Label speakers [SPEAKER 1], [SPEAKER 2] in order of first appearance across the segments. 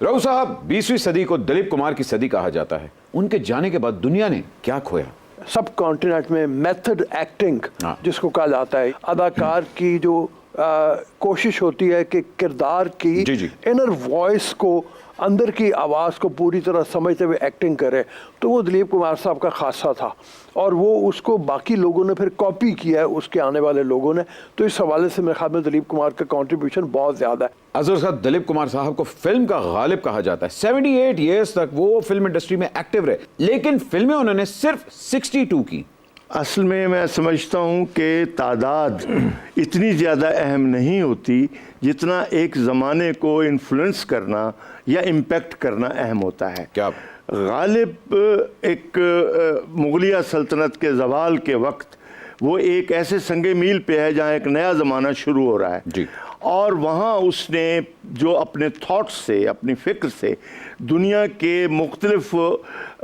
[SPEAKER 1] राव साहब, 20वीं सदी को दिलीप कुमार की सदी कहा जाता है। उनके जाने के बाद दुनिया ने क्या खोया?
[SPEAKER 2] सब कॉन्टिनेंट में मेथड एक्टिंग जिसको कहा जाता है, अदाकार की जो कोशिश होती है कि किरदार की इनर वॉइस को, अंदर की आवाज़ को पूरी तरह समझते हुए एक्टिंग करे, तो वो दिलीप कुमार साहब का खासा था और वो उसको बाकी लोगों ने फिर कॉपी किया है, उसके आने वाले लोगों ने। तो इस हवाले से मेरे ख्याल में दिलीप कुमार का कंट्रीब्यूशन बहुत ज़्यादा है।
[SPEAKER 1] अजहर साहब, दिलीप कुमार साहब को फिल्म का गालिब कहा जाता है। 78 ईयर्स तक वो फिल्म इंडस्ट्री में एक्टिव रहे, लेकिन फिल्में उन्होंने सिर्फ 62 की।
[SPEAKER 3] असल में मैं समझता हूँ कि तादाद इतनी ज़्यादा अहम नहीं होती जितना एक ज़माने को इन्फ्लुएंस करना या इम्पेक्ट करना अहम होता है।
[SPEAKER 1] क्या
[SPEAKER 3] गालिब एक मुगलिया सल्तनत के ज़वाल के वक्त वो एक ऐसे संगे मील पे है जहाँ एक नया ज़माना शुरू हो रहा है
[SPEAKER 1] जी।
[SPEAKER 3] और वहाँ उसने जो अपने थॉट्स से, अपनी फ़िक्र से दुनिया के मुख्तलिफ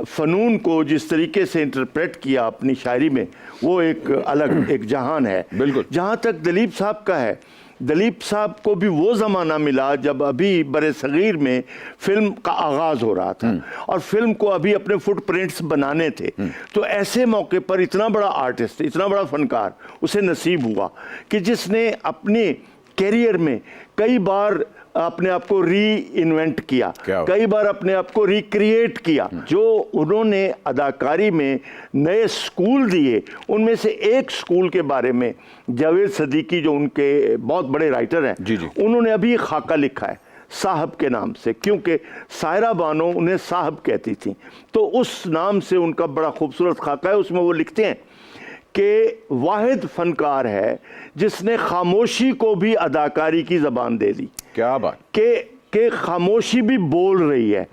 [SPEAKER 3] फ़नून को जिस तरीके से इंटरप्रेट किया अपनी शायरी में, वो एक अलग एक जहान है।
[SPEAKER 1] बिल्कुल।
[SPEAKER 3] जहाँ तक दिलीप साहब का है, दिलीप साहब को भी वो ज़माना मिला जब अभी बड़े सग़ीर में फ़िल्म का आगाज़ हो रहा था और फिल्म को अभी अपने फुटप्रिंट्स बनाने थे। तो ऐसे मौके पर इतना बड़ा आर्टिस्ट, इतना बड़ा फ़नकार उसे नसीब हुआ कि जिसने अपने कैरियर में कई बार अपने आप को री इन्वेंट किया, कई बार अपने आप को रिक्रिएट किया। जो उन्होंने अदाकारी में नए स्कूल दिए, उनमें से एक स्कूल के बारे में जावेद सदीकी, जो उनके बहुत बड़े राइटर हैं, उन्होंने अभी खाका लिखा है साहब के नाम से, क्योंकि सायरा बानो उन्हें साहब कहती थी, तो उस नाम से उनका बड़ा खूबसूरत खाका है। उसमें वो लिखते हैं कि वाहिद फनकार है जिसने खामोशी को भी अदाकारी की ज़बान दे दी।
[SPEAKER 1] क्या बात!
[SPEAKER 3] कि खामोशी भी बोल रही है।